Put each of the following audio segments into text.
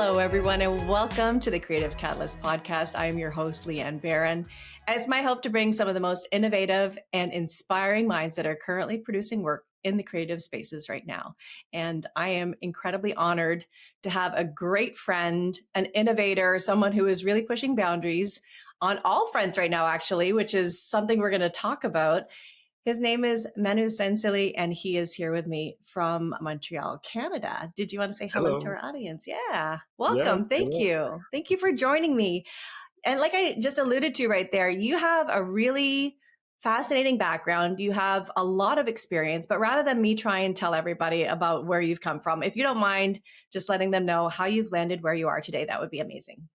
Hello, everyone, and welcome to the Creative Catalyst podcast. I am your host, Leanne Barron. It's my hope to bring some of the most innovative and inspiring minds that are currently producing work in the creative spaces right now. And I am incredibly honored to have a great friend, an innovator, someone who is really pushing boundaries on all fronts right now, actually, which is something we're going to talk about. His name is Manu Sainsily, and he is here with me from Montreal, Canada. Did you want to say hello to Hello. our audience? Yeah. Welcome. Yes, Thank hello. you. Thank you for joining me. And like I just alluded to right there, you have a really fascinating background. You have a lot of experience, but rather than me try and tell everybody about where you've come from, if you don't mind just letting them know how you've landed where you are today, that would be amazing.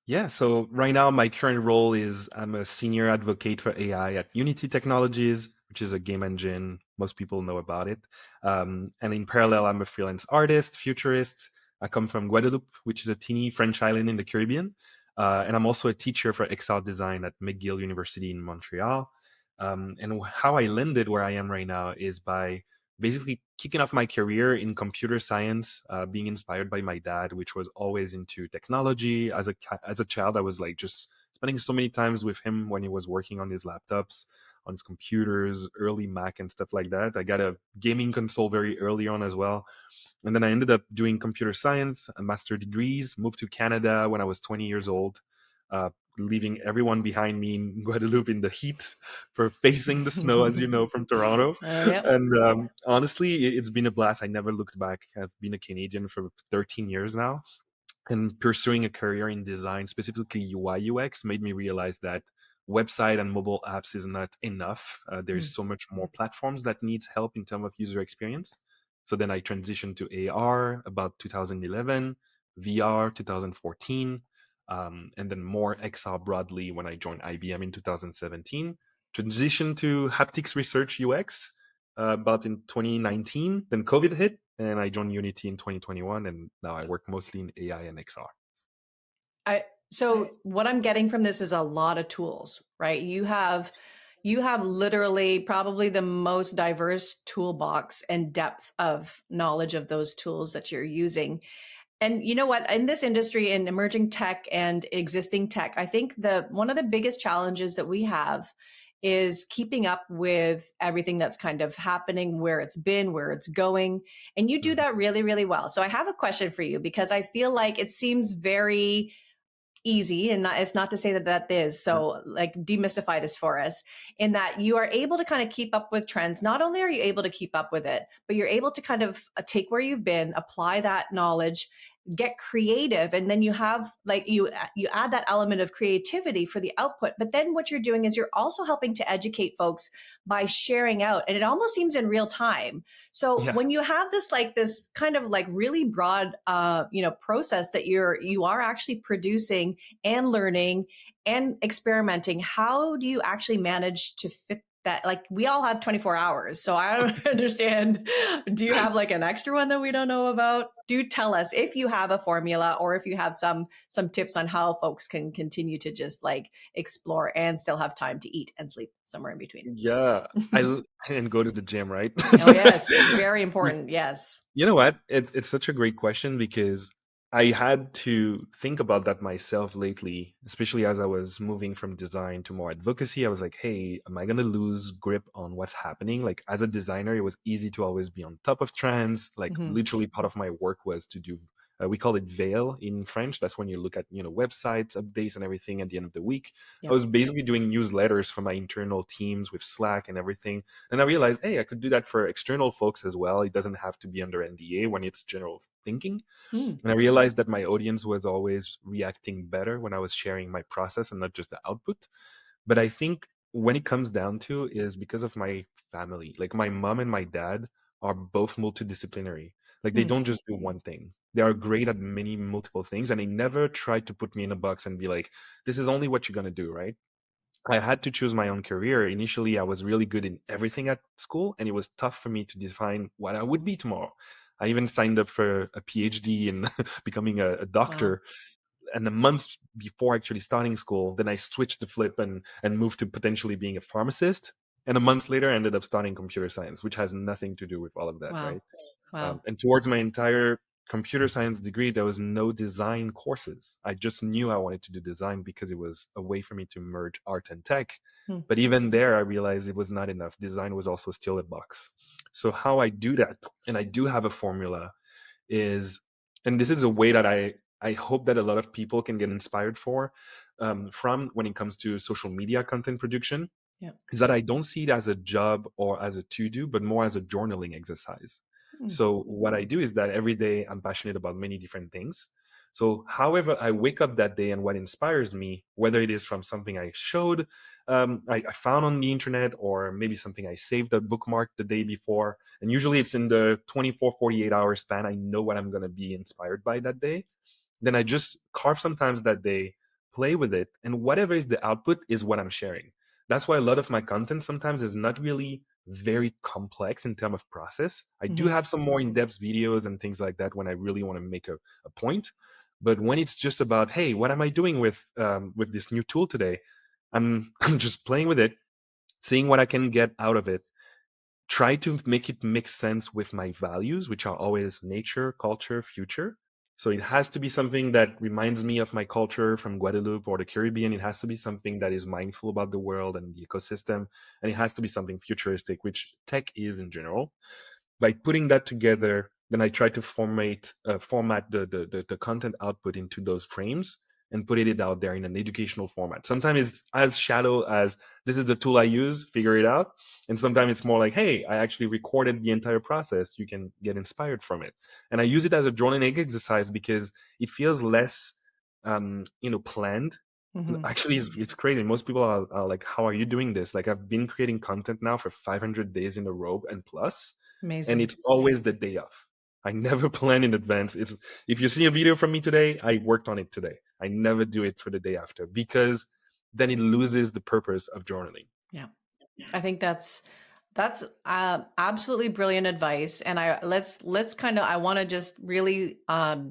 Yeah, so right now my current role is I'm a senior advocate for AI at Unity Technologies, which is a game engine. Most people know about it. And in parallel, I'm a freelance artist, futurist. I come from Guadeloupe, which is a teeny French island in the Caribbean. And I'm also a teacher for XR design at McGill University in Montreal. And how I landed where I am right now is by basically kicking off my career in computer science, being inspired by my dad, which was always into technology. As a child, I was like just spending so many times with him when he was working on his laptops, on his computers, early Mac and stuff like that. I got a gaming console very early on as well. And then I ended up doing computer science, a master degrees, moved to Canada when I was 20 years old, uh, leaving everyone behind me in Guadeloupe in the heat for facing the snow, as you know, from Toronto. Yep. And honestly, it's been a blast. I never looked back. I've been a Canadian for 13 years now. And pursuing a career in design, specifically UI UX, made me realize that website and mobile apps is not enough. There's so much more platforms that needs help in terms of user experience. So then I transitioned to AR about 2011, VR 2014, and then more XR broadly when I joined IBM in 2017. Transitioned to haptics research UX about in 2019. Then COVID hit, and I joined Unity in 2021, and now I work mostly in AI and XR. So what I'm getting from this is a lot of tools, right? You have literally probably the most diverse toolbox and depth of knowledge of those tools that you're using. And you know what? In this industry, in emerging tech and existing tech, I think one of the biggest challenges that we have is keeping up with everything that's kind of happening, where it's been, where it's going. And you do Mhm. that really, really well. So I have a question for you because I feel like it seems very easy, and it's not to say that that is Yeah. so, like, demystify this for us, in that you are able to kind of keep up with trends. Not only are you able to keep up with it, but you're able to kind of take where you've been, apply that knowledge, get creative, and then you have, like, you add that element of creativity for the output. But then what you're doing is you're also helping to educate folks by sharing out, and it almost seems in real time. So Yeah. when you have this, like, this kind of like really broad process that you are actually producing and learning and experimenting, how do you actually manage to fit that? Like, we all have 24 hours, so I don't understand. Do you have like an extra one that we don't know about? Do tell us if you have a formula, or if you have some tips on how folks can continue to just like explore and still have time to eat and sleep somewhere in between. Yeah. And go to the gym, right? Oh yes, very important. Yes. You know what? It's such a great question because I had to think about that myself lately, especially as I was moving from design to more advocacy. I was like, hey, am I going to lose grip on what's happening? Like, as a designer, it was easy to always be on top of trends. Like, Hmm. literally, part of my work was to do, we call it veil in French. That's when you look at, websites, updates, and everything at the end of the week. I Yep. was basically doing newsletters for my internal teams with Slack and everything. And I realized, hey, I could do that for external folks as well. It doesn't have to be under NDA when it's general thinking. Mm. And I realized that my audience was always reacting better when I was sharing my process and not just the output. But I think when it comes down to is because of my family. Like my mom and my dad are both multidisciplinary. Like they Mm. don't just do one thing. They are great at many multiple things, and they never tried to put me in a box and be like, "This is only what you're gonna do," right? I had to choose my own career. Initially, I was really good in everything at school, and it was tough for me to define what I would be tomorrow. I even signed up for a PhD in becoming a Wow. doctor. And the months before actually starting school, then I switched the flip and moved to potentially being a pharmacist. And a month later, I ended up starting computer science, which has nothing to do with all of that, Wow. right? Wow. And towards my entire computer science degree, there was no design courses. I just knew I wanted to do design because it was a way for me to merge art and tech. Hmm. But even there, I realized it was not enough. Design was also still a box. So how I do that, and I do have a formula, is, and this is a way that I hope that a lot of people can get inspired from when it comes to social media content production, Yeah. is that I don't see it as a job or as a to do, but more as a journaling exercise. Hmm. So what I do is that every day I'm passionate about many different things. So however I wake up that day and what inspires me, whether it is from something I showed, I found on the internet, or maybe something I saved a bookmark the day before, and usually it's in the 24, 48-hour span, I know what I'm going to be inspired by that day. Then I just carve sometimes that day, play with it, and whatever is the output is what I'm sharing. That's why a lot of my content sometimes is not really very complex in terms of process. I do Hmm. have some more in-depth videos and things like that when I really want to make a point. But when it's just about, hey, what am I doing with this new tool today? I'm just playing with it, seeing what I can get out of it, try to make it make sense with my values, which are always nature, culture, future. So it has to be something that reminds me of my culture from Guadeloupe or the Caribbean. It has to be something that is mindful about the world and the ecosystem. And it has to be something futuristic, which tech is in general. By putting that together, then I try to format the content output into those frames and put it out there in an educational format. Sometimes it's as shallow as, this is the tool I use, figure it out. And sometimes it's more like, hey, I actually recorded the entire process. You can get inspired from it. And I use it as a journaling exercise because it feels less, planned. Hmm. Actually, it's crazy. Most people are like, how are you doing this? Like, I've been creating content now for 500 days in a row and plus, and Amazing. it's always the day of. I never plan in advance. It's, if you see a video from me today, I worked on it today. I never do it for the day after, because then it loses the purpose of journaling. Yeah. I think that's absolutely brilliant advice, and I let's kind of I want to just really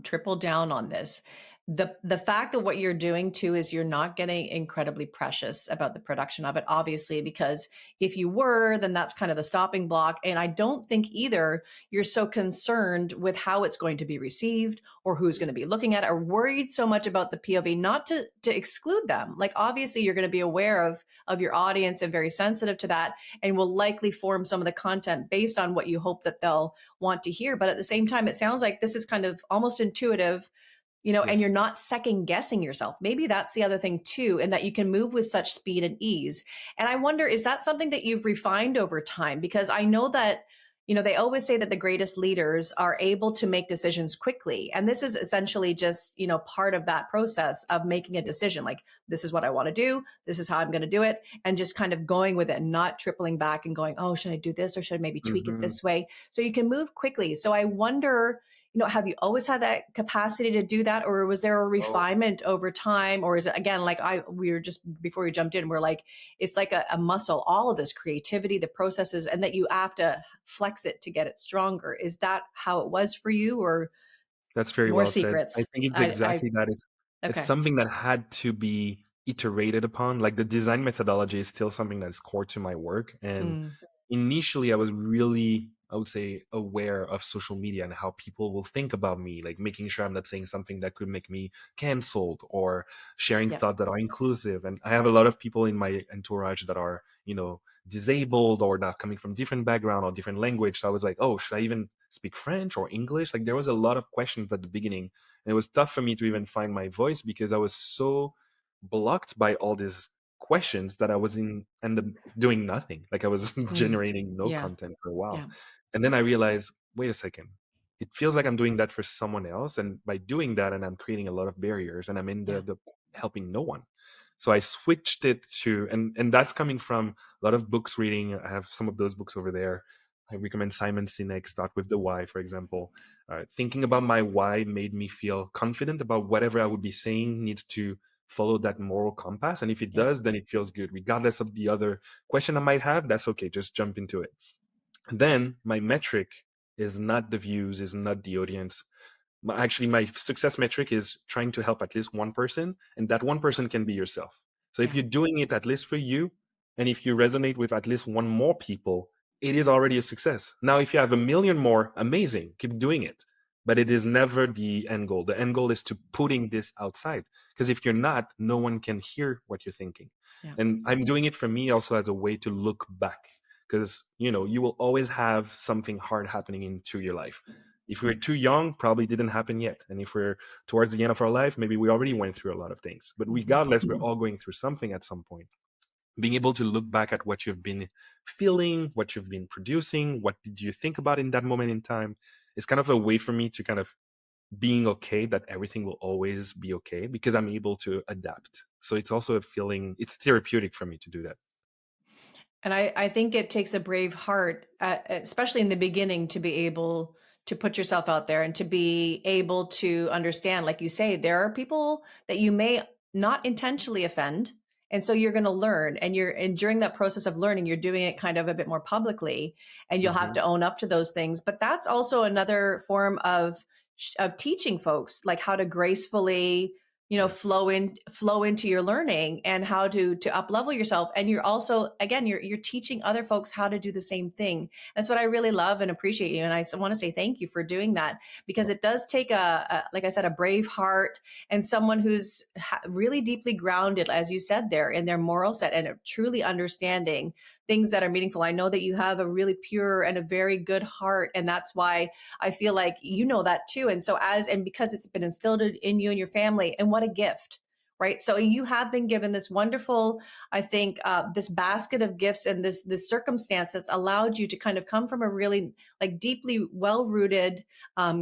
triple down on this. The fact that what you're doing too is you're not getting incredibly precious about the production of it, obviously, because if you were, then that's kind of the stopping block. And I don't think either you're so concerned with how it's going to be received or who's going to be looking at it, or worried so much about the POV, not to exclude them. Like obviously you're going to be aware of your audience and very sensitive to that, and will likely form some of the content based on what you hope that they'll want to hear. But at the same time, it sounds like this is kind of almost intuitive, and you're Yes. not second guessing yourself. Maybe that's the other thing too, and that you can move with such speed and ease. And I wonder, is that something that you've refined over time? Because I know that, they always say that the greatest leaders are able to make decisions quickly. And this is essentially just, part of that process of making a decision. Like, this is what I want to do. This is how I'm going to do it. And just kind of going with it and not tripling back and going, oh, should I do this or should I maybe tweak it Hmm. this way? So you can move quickly. So I wonder, have you always had that capacity to do that, or was there a Oh, refinement over time, or is it again like we were just before we jumped in, we're like it's like a muscle, all of this creativity, the processes, and that you have to flex it to get it stronger. Is that how it was for you, or that's very more well said. I secrets? think it's I exactly that. It's Okay. something that had to be iterated upon. Like, the design methodology is still something that is core to my work. And Mm, initially, I was really, I would say, aware of social media and how people will think about me, like making sure I'm not saying something that could make me canceled, or sharing yeah. thoughts that are inclusive. And I have a lot of people in my entourage that are, disabled, or not coming from different background or different language. So I was like, oh, should I even speak French or English? Like, there was a lot of questions at the beginning, and it was tough for me to even find my voice because I was so blocked by all these questions that I was in end up doing nothing. Like, I was Mm, generating no yeah. content for a while. Yeah. And then I realized, wait a second. It feels like I'm doing that for someone else. And by doing that, and I'm creating a lot of barriers, and I'm in Yeah. the helping no one. So I switched it to, and that's coming from a lot of books reading. I have some of those books over there. I recommend Simon Sinek, Start with the Why, for example. Thinking about my why made me feel confident about whatever I would be saying needs to follow that moral compass. And if it Yeah. does, then it feels good. Regardless of the other question I might have, that's okay. Just jump into it. Then my metric is not the views, is not the audience. Actually, my success metric is trying to help at least one person, and that one person can be yourself. So if Yeah. you're doing it at least for you, and if you resonate with at least one more people, it is already a success. Now, if you have a million more, amazing, keep doing it. but it is never the end goal. The end goal is to putting this outside, because if you're not, no one can hear what you're thinking. Yeah. And I'm doing it for me also as a way to look back, because you will always have something hard happening into your life. If we're too young, probably didn't happen yet. And if we're towards the end of our life, maybe we already went through a lot of things. But Mhm. regardless, we're all going through something at some point. Being able to look back at what you've been feeling, what you've been producing, what did you think about in that moment in time, is kind of a way for me to kind of being okay that everything will always be okay, because I'm able to adapt. So it's also a feeling, it's therapeutic for me to do that. And I think it takes a brave heart, especially in the beginning, to be able to put yourself out there and to be able to understand, like you say, there are people that you may not intentionally offend. And so you're going to learn, and during that process of learning, you're doing it kind of a bit more publicly, and you'll have Hmm. to own up to those things. But that's also another form of teaching folks like how to gracefully Yes. flow into your learning and how to up level yourself. And you're also, again, you're teaching other folks how to do the same thing. That's what I really love and appreciate you, and I want to say thank you for doing that, because it does take a like I said, a brave heart, and someone who's really deeply grounded, as you said there, in their moral set, and truly understanding things that are meaningful. I know that you have a really pure and a very good heart, and that's why I feel like you know that too. And so and because it's been instilled in you and your family, and what a gift, right? So you have been given this wonderful, I think, this basket of gifts, and this circumstance that's allowed you to kind of come from a really like deeply well rooted,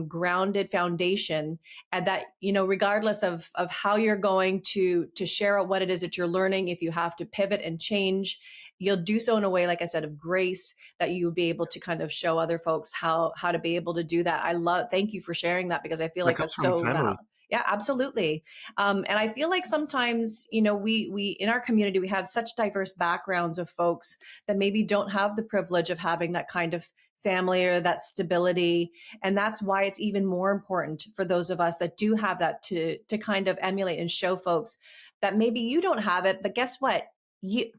grounded foundation, and that regardless of how you're going to share what it is that you're learning, if you have to pivot and change, you'll do so in a way, like I said, of grace, that you will be able to kind of show other folks how to be able to do that. Thank you for sharing that, because I feel That like comes that's from so family. yeah, absolutely. And I feel like sometimes, we in our community, we have such diverse backgrounds of folks that maybe don't have the privilege of having that kind of family or that stability. And that's why it's even more important for those of us that do have that to kind of emulate and show folks that maybe you don't have it, but guess what?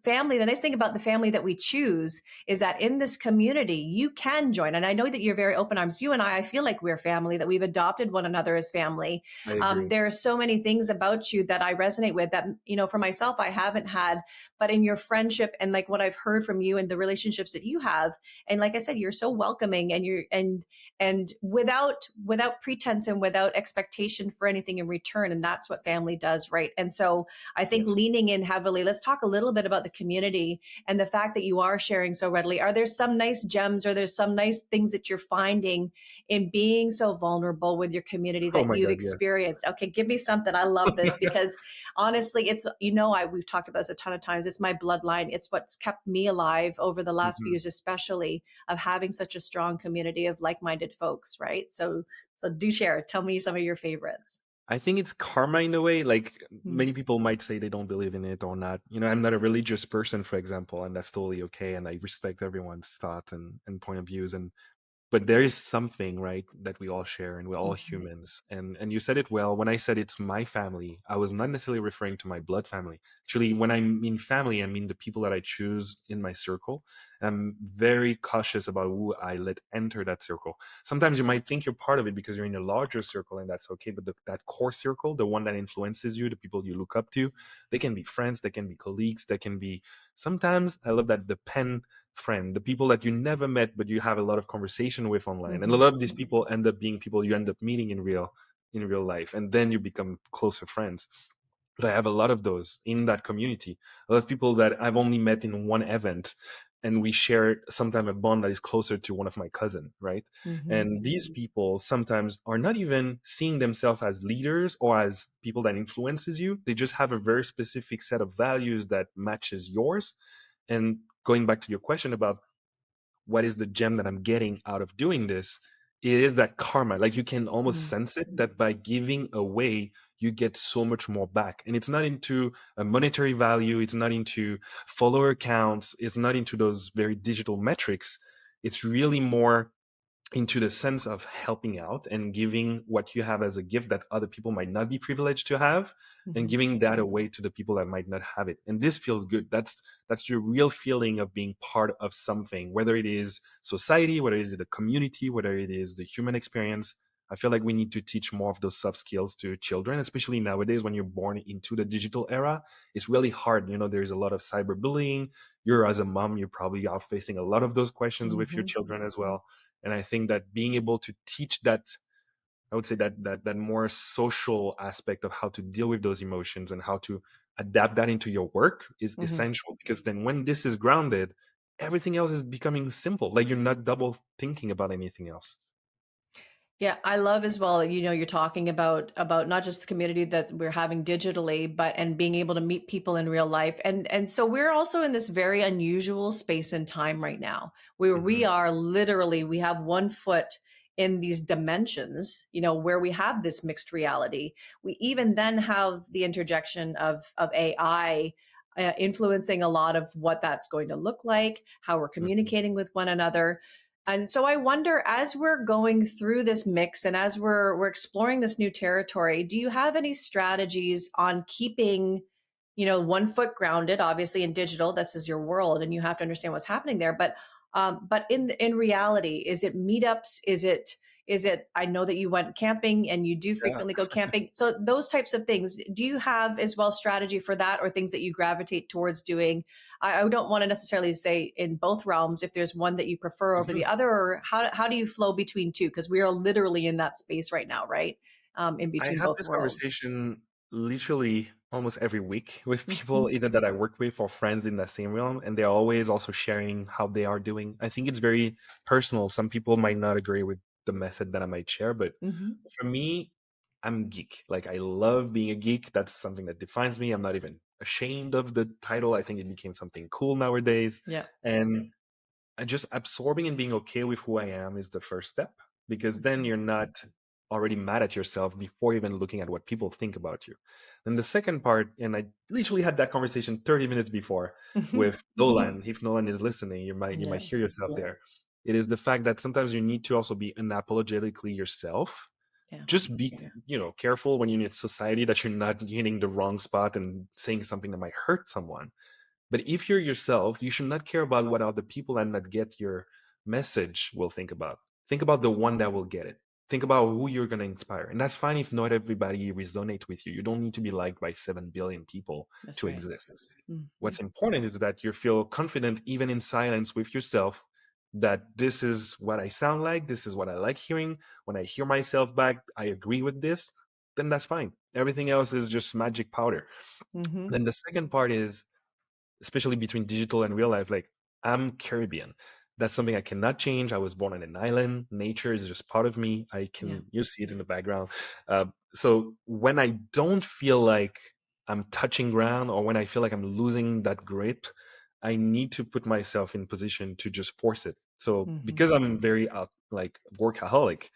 Family, the nice thing about the family that we choose is that in this community you can join. And I know that you're very open arms. You and I feel like we're family, that we've adopted one another as family. I agree. There are so many things about you that I resonate with, that for myself I haven't had, but in your friendship and like what I've heard from you and the relationships that you have. And like I said, you're so welcoming, and and without pretense and without expectation for anything in return. And that's what family does, right? And so I think Yes. leaning in heavily, let's talk a little bit about the community and the fact that you are sharing so readily. Are there some nice gems, or there's some nice things that you're finding in being so vulnerable with your community Oh that my you've God, yes. experienced? Okay, give me something. I love this, because honestly, it's, we've talked about this a ton of times. It's my bloodline. It's what's kept me alive over the last few Hmm. years, especially, of having such a strong community of like-minded folks, right? So do share. Tell me some of your favorites. I think it's karma in a way. Like Mm, many people might say they don't believe in it or not. I'm not a religious person, for example, and that's totally okay. And I respect everyone's thoughts and point of views. But there is something, right, that we all share, and we're all mhm, humans. And you said it well. When I said it's my family, I was not necessarily referring to my blood family. Actually, when I mean family, I mean the people that I choose in my circle. I'm very cautious about who I let enter that circle. Sometimes you might think you're part of it because you're in a larger circle, and that's okay. But that core circle, the one that influences you, the people you look up to, they can be friends, they can be colleagues, they can be, sometimes I love that, the pen friend, the people that you never met but you have a lot of conversation with online. And a mhm, lot of these people end up being people you end up meeting in real life, and then you become closer friends. But I have a lot of those in that community. A lot of people that I've only met in one event, and we share sometimes a bond that is closer to one of my cousin, right? mhm, And these people sometimes are not even seeing themselves as leaders or as people that influences you. They just have a very specific set of values that matches yours. And going back to your question about what is the gem that I'm getting out of doing this, it is that karma. Like you can almost mhm, sense it, that by giving away, you get so much more back. And it's not into a monetary value, it's not into follower counts, it's not into those very digital metrics. It's really more into the sense of helping out and giving what you have as a gift that other people might not be privileged to have, and mhm. giving that away to the people that might not have it. And this feels good. That's your real feeling of being part of something, whether it is society, whether it is the community, whether it is the human experience. I feel like we need to teach more of those soft skills to children, especially nowadays when you're born into the digital era. It's really hard. There's a lot of cyberbullying. You're, as a mom, you probably are facing a lot of those questions with your Hmm. children as well. And I think that being able to teach that, I would say that more social aspect of how to deal with those emotions and how to adapt that into your work is Hmm. essential, because then when this is grounded, everything else is becoming simple. Like you're not double thinking about anything else. Yeah, I love as well, you're talking about not just the community that we're having digitally, but and being able to meet people in real life. And so we're also in this very unusual space and time right now where we Hmm. are literally we have one foot in these dimensions, where we have this mixed reality. We even then have the interjection of AI influencing a lot of what that's going to look like, how we're Hmm. communicating with one another. And so I wonder, as we're going through this mix and as we're exploring this new territory, do you have any strategies on keeping, one foot grounded, obviously in digital, this is your world and you have to understand what's happening there. But in reality, is it meetups? Is it I know that you went camping and you do Yeah. frequently go camping. So those types of things, do you have as well strategy for that or things that you gravitate towards doing? I don't want to necessarily say in both realms if there's one that you prefer over the Mhm. other, or how do you flow between two? Because we are literally in that space right now, right? In I between have both this worlds. conversation literally almost every week with Hmm. people either that I work with or friends in that same realm, and they're always also sharing how they are doing. I think it's very personal. Some people might not agree with the method that I might share, but Hmm. for me, I'm geek. Like I love being a geek. That's something that defines me. I'm not even ashamed of the title. I think it became something cool nowadays. Yeah. And just absorbing and being okay with who I am is the first step, because then you're not already mad at yourself before even looking at what people think about you. Then the second part, and I literally had that conversation 30 minutes before Hmm. with Nolan. If Nolan is listening, you might Yeah. hear yourself there. It is the fact that sometimes you need to also be unapologetically yourself. Yeah. Just be, careful when you're in society that you're not hitting the wrong spot and saying something that might hurt someone. But if you're yourself, you should not care about what other people that not get your message will think about. Think about the one that will get it. Think about who you're going to inspire. And that's fine if not everybody resonates with you. You don't need to be liked by 7 billion people That's to right. exist. Hmm. What's important is that you feel confident, even in silence with yourself, that this is what I sound like. This is what I like hearing. When I hear myself back, I agree with this. Then that's fine. Everything else is just magic powder. Hmm. Then the second part is, especially between digital and real life, like I'm Caribbean. That's something I cannot change. I was born on an island. Nature is just part of me. Yeah. You see it in the background. So when I don't feel like I'm touching ground, or when I feel like I'm losing that grip, I need to put myself in position to just force it. So Hmm. because I'm very like workaholic,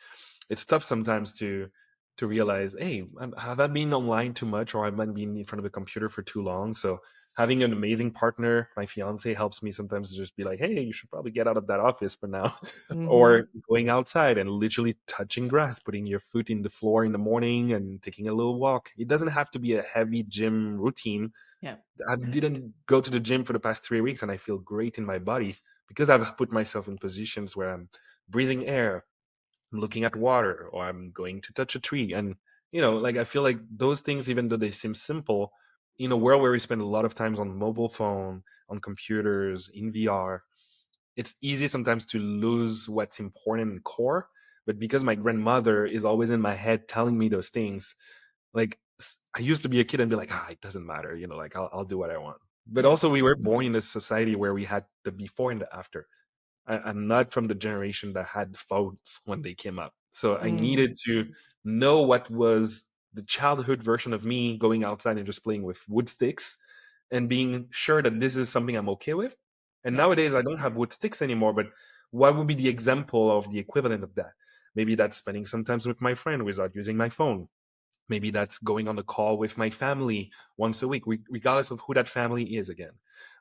it's tough sometimes to realize, hey, have I been online too much, or have I been in front of a computer for too long? So having an amazing partner, my fiance, helps me sometimes to just be like, hey, you should probably get out of that office for now, Hmm. or going outside and literally touching grass, putting your foot in the floor in the morning and taking a little walk. It doesn't have to be a heavy gym routine. Yeah. I didn't go to the gym for the past 3 weeks, and I feel great in my body because I've put myself in positions where I'm breathing air, I'm looking at water, or I'm going to touch a tree. And, like I feel like those things, even though they seem simple, in a world where we spend a lot of times on mobile phone, on computers, in VR, it's easy sometimes to lose what's important and core. But because my grandmother is always in my head telling me those things, like I used to be a kid and be like, it doesn't matter, like I'll do what I want. But Yeah. also, we were born in a society where we had the before and the after. I'm not from the generation that had phones when they came up. So I Mm. needed to know what was the childhood version of me going outside and just playing with wood sticks and being sure that this is something I'm okay with. And Yeah. nowadays I don't have wood sticks anymore, but what would be the example of the equivalent of that? Maybe that's spending some time with my friend without using my phone. Maybe that's going on a call with my family once a week, regardless of who that family is again.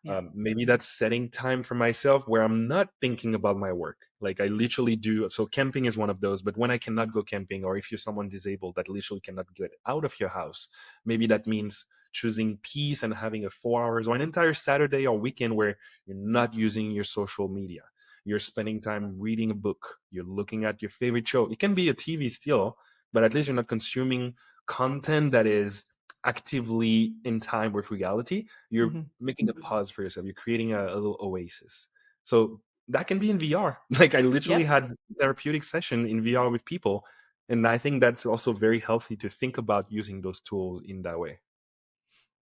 Yeah. Maybe that's setting time for myself where I'm not thinking about my work. Like I literally do. So camping is one of those. But when I cannot go camping, or if you're someone disabled that literally cannot get out of your house, maybe that means choosing peace and having a 4 hours or an entire Saturday or weekend where you're not using your social media. you're spending time reading a book, you're looking at your favorite show. It can be a TV still, but at least you're not consuming content that is actively in time with reality. You're Mhm. making a pause for yourself. You're creating a little oasis. So that can be in VR. Like I literally Yep. had therapeutic session in VR with people, and I think that's also very healthy to think about using those tools in that way.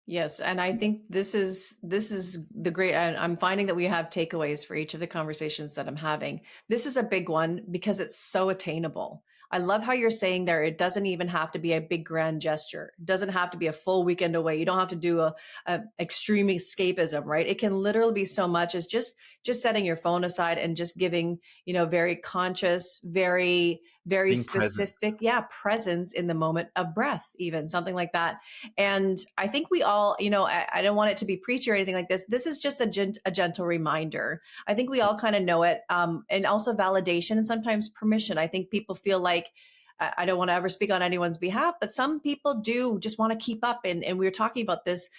Yes, and I think this is the great. And I'm finding that we have takeaways for each of the conversations that I'm having. This is a big one because it's so attainable. I love how you're saying there. It doesn't even have to be a big grand gesture. It doesn't have to be a full weekend away. You don't have to do a extreme escapism, right? It can literally be so much as just setting your phone aside and just giving, very conscious, very Being present. specific, yeah, presence in the moment of breath, even something like that. And I think we all, I don't want it to be preachy or anything like this. This is just a gentle reminder. I think we all kind of know it. And also validation and sometimes permission. I think people feel like, I don't want to ever speak on anyone's behalf, but some people do just want to keep up. And we were talking about this,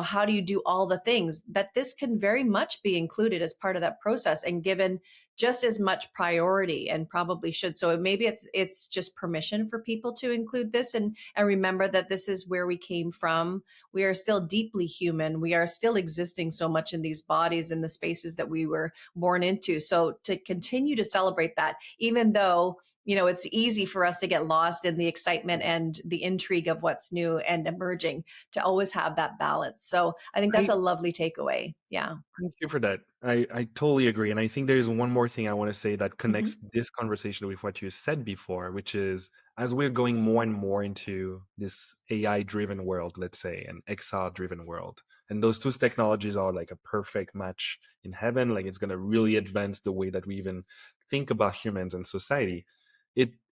how do you do all the things that this can very much be included as part of that process and given just as much priority and probably should. So maybe it's just permission for people to include this and remember that this is where we came from. We are still deeply human. We are still existing so much in these bodies and the spaces that we were born into. So to continue to celebrate that, even though it's easy for us to get lost in the excitement and the intrigue of what's new and emerging, to always have that balance. So I think that's I a lovely takeaway. Yeah. Thank you for that. I totally agree. And I think there's one more thing I want to say that connects Hmm. this conversation with what you said before, which is as we're going more and more into this AI driven world, let's say, an XR driven world, and those two technologies are like a perfect match in heaven, like it's going to really advance the way that we even think about humans and society.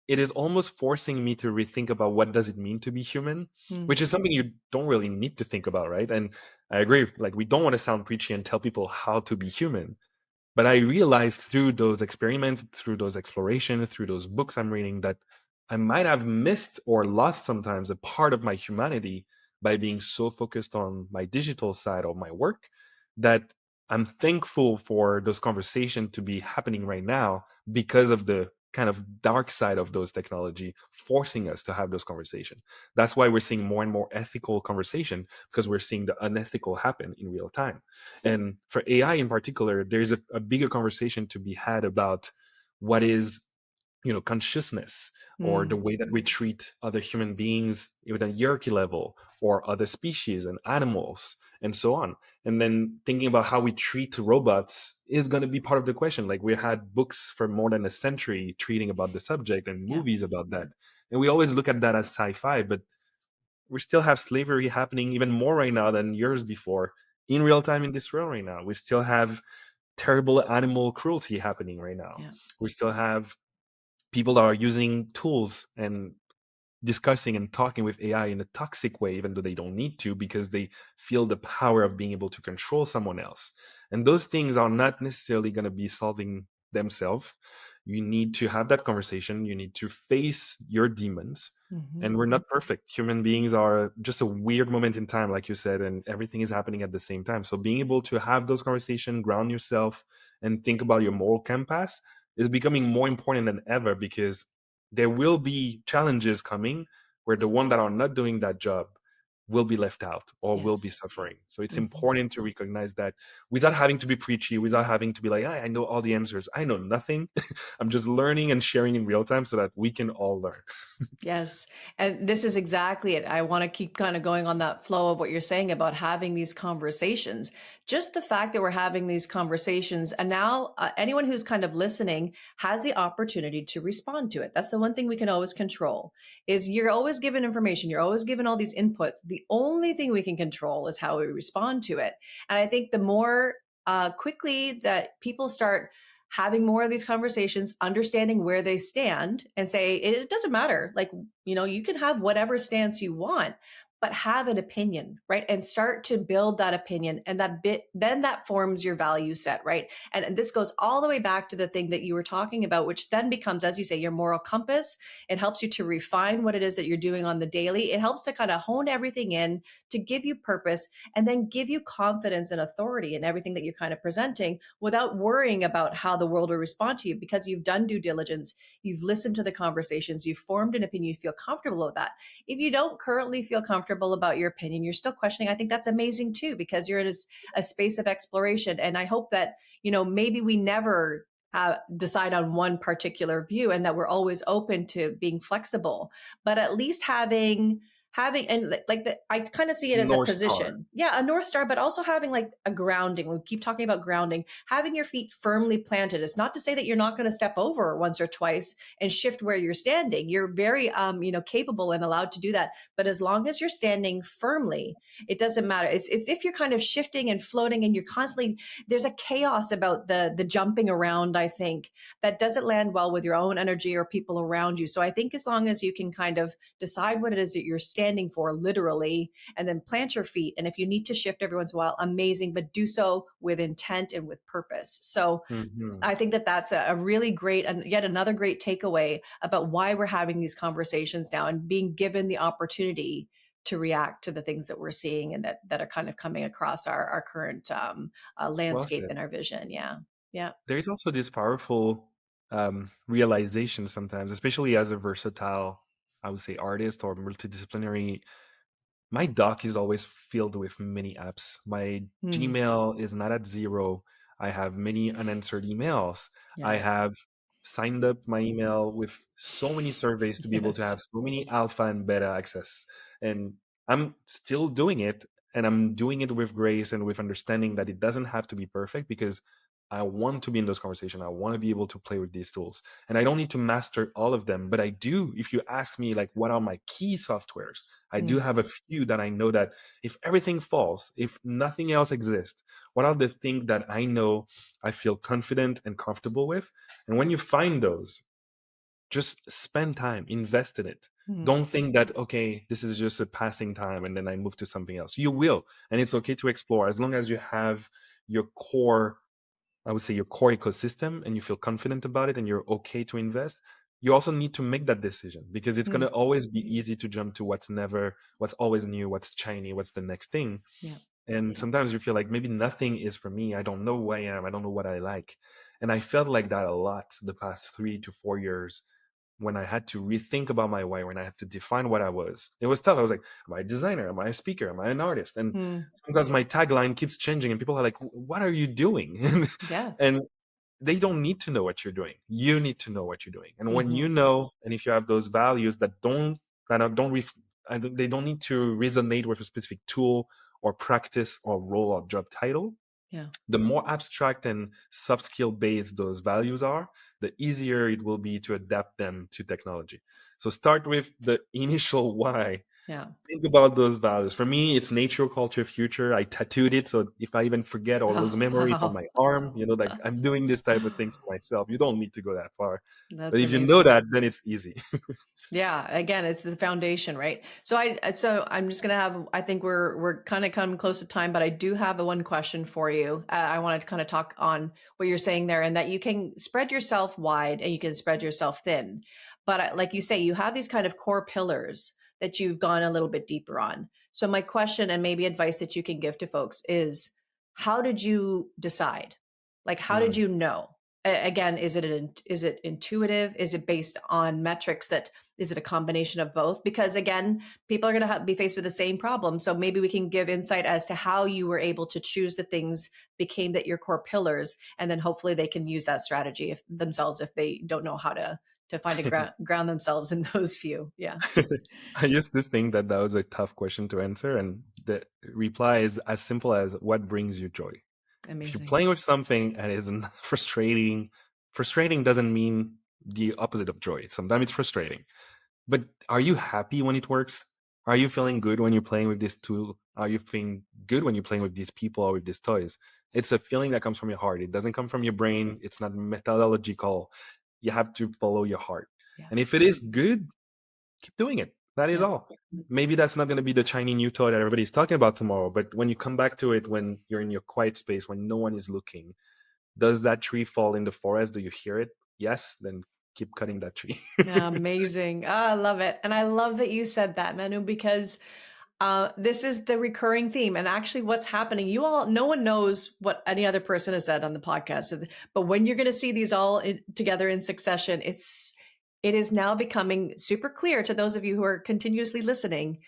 It is almost forcing me to rethink about what does it mean to be human, which is something you don't really need to think about, right? And I agree. Like, we don't want to sound preachy and tell people how to be human. But I realized through those experiments, through those explorations, through those books I'm reading, that I might have missed or lost sometimes a part of my humanity by being so focused on my digital side of my work that I'm thankful for those conversations to be happening right now because of the kind of dark side of those technology forcing us to have those conversations. That's why we're seeing more and more ethical conversation because we're seeing the unethical happen in real time. And for AI in particular, there's a bigger conversation to be had about what is, consciousness, or the Mm. way that we treat other human beings with a hierarchy level, or other species and animals, and so on. And then thinking about how we treat robots is going to be part of the question. Like, we had books for more than a century treating about the subject and Yeah. movies about that. And we always look at that as sci-fi, but we still have slavery happening even more right now than years before in real time in this world right now. We still have terrible animal cruelty happening right now. Yeah. We still have people that are using tools and discussing and talking with AI in a toxic way, even though they don't need to, because they feel the power of being able to control someone else. And those things are not necessarily going to be solving themselves. You need to have that conversation. You need to face your demons. Hmm. And we're not perfect. Human beings are just a weird moment in time, like you said, and everything is happening at the same time. So being able to have those conversations, ground yourself, and think about your moral compass is becoming more important than ever because there will be challenges coming where the one that are not doing that job will be left out or will be Yes. suffering. So it's Hmm. important to recognize that without having to be preachy, without having to be like, I know all the answers. I know nothing. I'm just learning and sharing in real time so that we can all learn. Yes. And this is exactly it. I want to keep kind of going on that flow of what you're saying about having these conversations. Just the fact that we're having these conversations, and now anyone who's kind of listening has the opportunity to respond to it. That's the one thing we can always control is you're always given information. You're always given all these inputs. The only thing we can control is how we respond to it. And I think the more quickly that people start having more of these conversations, understanding where they stand and say, it doesn't matter. Like, you can have whatever stance you want, but have an opinion, right? And start to build that opinion, and then that forms your value set, right? And this goes all the way back to the thing that you were talking about, which then becomes, as you say, your moral compass. It helps you to refine what it is that you're doing on the daily. It helps to kind of hone everything in to give you purpose, and then give you confidence and authority in everything that you're kind of presenting, without worrying about how the world will respond to you, because you've done due diligence, you've listened to the conversations, you've formed an opinion, you feel comfortable with that. If you don't currently feel comfortable about your opinion, you're still questioning, I think that's amazing too, because you're in a space of exploration. And I hope that, maybe we never decide on one particular view, and that we're always open to being flexible, but at least having and like that, I kind of see it as a North Star. position, yeah, a north star, but also having like a grounding. We keep talking about grounding, having your feet firmly planted. It's not to say that you're not going to step over once or twice and shift where you're standing. You're very capable and allowed to do that, but as long as you're standing firmly, it doesn't matter. It's if you're kind of shifting and floating, and you're constantly, there's a chaos about the jumping around, I think, that doesn't land well with your own energy or people around you. So I think as long as you can kind of decide what it is that you're standing for, literally, and then plant your feet. And if you need to shift every once in a while, amazing, but do so with intent and with purpose. So Hmm. I think that that's a really great, and yet another great takeaway about why we're having these conversations now, and being given the opportunity to react to the things that we're seeing, and that are kind of coming across our current Well landscape said. and our vision. Yeah. Yeah. There is also this powerful realization sometimes, especially as a versatile, I would say, artist or multidisciplinary. My dock is always filled with many apps. My Hmm. Gmail is not at zero. I have many unanswered emails. I Yeah. have signed up my email with so many surveys to be able to Yes. have so many alpha and beta access. And I'm still doing it, and I'm doing it with grace and with understanding that it doesn't have to be perfect, because I want to be in those conversations. I want to be able to play with these tools. And I don't need to master all of them, but I do. If you ask me, like, what are my key softwares? I do Mm, have a few that I know that if everything falls, if nothing else exists, what are the things that I know I feel confident and comfortable with? And when you find those, just spend time, invest in it. mm, Don't think that, okay, this is just a passing time and then I move to something else. You will. And it's okay to explore as long as you have your core, I would say, your core ecosystem, and you feel confident about it and you're okay to invest. You also need to make that decision, because it's going mm. to always be easy to jump to what's always new, what's shiny, what's the next thing. Yeah. And Yeah. sometimes you feel like maybe nothing is for me. I don't know who I am. I don't know what I like. And I felt like that a lot the past 3 to 4 years, when I had to rethink about my why, when I had to define what I was. It was tough. I was like, am I a designer? Am I a speaker? Am I an artist? And Mm. sometimes my tagline keeps changing, and people are like, what are you doing? Yeah. And they don't need to know what you're doing. You need to know what you're doing. And when you Hmm. know, and if you have those values that they don't need to resonate with a specific tool or practice or role or job title, Yeah. the more abstract and soft skill based those values are, the easier it will be to adapt them to technology. So start with the initial why. Yeah. Think about those values. For me, it's nature, culture, future. I tattooed it, so if I even forget or lose Oh, memory, it's on wow. my arm. Like I'm doing this type of things for myself. You don't need to go that far. But That's if you know amazing. that, then it's easy. Yeah, again, it's the foundation, right? So I'm just gonna have. I think we're kind of coming close to time, but I do have a one question for you. I wanted to kind of talk on what you're saying there, and that you can spread yourself wide and you can spread yourself thin. But like you say, you have these kind of core pillars that you've gone a little bit deeper on. So my question, and maybe advice that you can give to folks, is how did you decide? Like, how did Mm. you know? Again, is it intuitive? Is it based on metrics that is it a combination of both? Because again, people are going to be faced with the same problem. So maybe we can give insight as to how you were able to choose the things became that your core pillars, and then hopefully they can use that strategy themselves if they don't know how to find a ground themselves in those few. Yeah, I used to think that that was a tough question to answer, and the reply is as simple as what brings you joy. If you're amazing. playing with something and it's frustrating, frustrating doesn't mean the opposite of joy. Sometimes it's frustrating. But are you happy when it works? Are you feeling good when you're playing with this tool? Are you feeling good when you're playing with these people or with these toys? It's a feeling that comes from your heart. It doesn't come from your brain. It's not methodological. You have to follow your heart. Yeah, And if it is good, keep doing it. That is Yeah. all. Maybe that's not going to be the shiny new toy that everybody's talking about tomorrow, but when you come back to it, when you're in your quiet space, when no one is looking, does that tree fall in the forest? Do you hear it? Yes, then keep cutting that tree. Amazing. I love it. And I love that you said that, Manu, because this is the recurring theme. And actually, what's happening, no one knows what any other person has said on the podcast. But when you're going to see these all together in succession, it is now becoming super clear to those of you who are continuously listening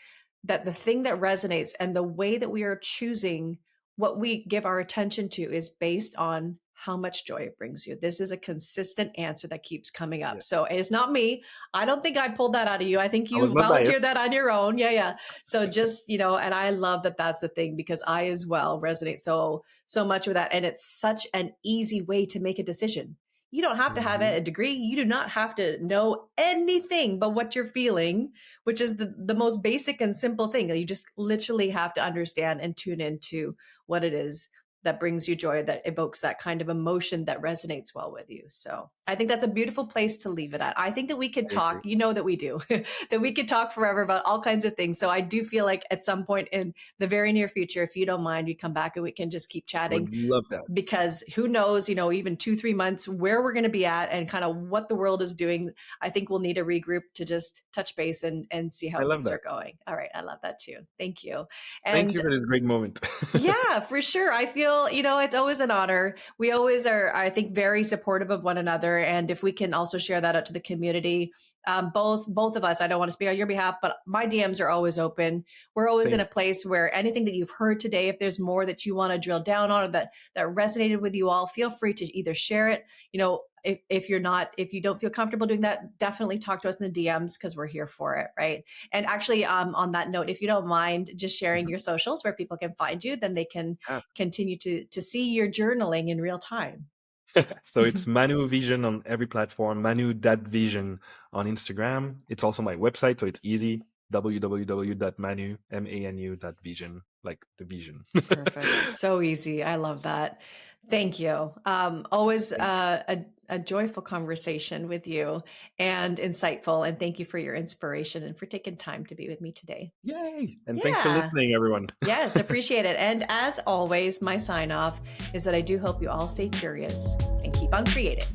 that the thing that resonates and the way that we are choosing what we give our attention to is based on how much joy it brings you. This is a consistent answer that keeps coming up. Yeah. So it's not me. I don't think I pulled that out of you. I think I you was not biased. volunteered that on your own. Yeah, yeah. So just, and I love that that's the thing because I as well resonate so much with that. And it's such an easy way to make a decision. You don't have to have Mhm. a degree. You do not have to know anything but what you're feeling, which is the most basic and simple thing. You just literally have to understand and tune into what it is that brings you joy, that evokes that kind of emotion that resonates well with you. So I think that's a beautiful place to leave it at. I think that we could I agree. talk, that we do, that we could talk forever about all kinds of things. So I do feel like at some point in the very near future, if you don't mind, we come back and we can just keep I would chatting love that. because who knows, even 2-3 months where we're going to be at and kind of what the world is doing. I think we'll need a regroup to just touch base and see how I love things that. are going. All right. I love that too. Thank you. Thank And you for this great moment. yeah, for sure. I feel, it's always an honor. We always are, I think, very supportive of one another. And if we can also share that out to the community, both of us, I don't want to speak on your behalf, but my DMs are always open. We're always in Same. a place where anything that you've heard today, if there's more that you want to drill down on or that resonated with you all, feel free to either share it, if you don't feel comfortable doing that, definitely talk to us in the DMs because we're here for it, right? And actually, on that note, if you don't mind just sharing Mhm. your socials where people can find you, then they can Yeah. continue to see your journaling in real time. So it's Manu Vision on every platform, Manu.vision on Instagram. It's also my website, so it's easy. www.manu.vision, like the vision. Perfect. So easy. I love that. Thank you. Always Thank you. a joyful conversation with you and insightful. And thank you for your inspiration and for taking time to be with me today. Yay! And thanks for Yeah. listening, everyone. Yes, appreciate it. And as always, my sign off is that I do hope you all stay curious and keep on creating.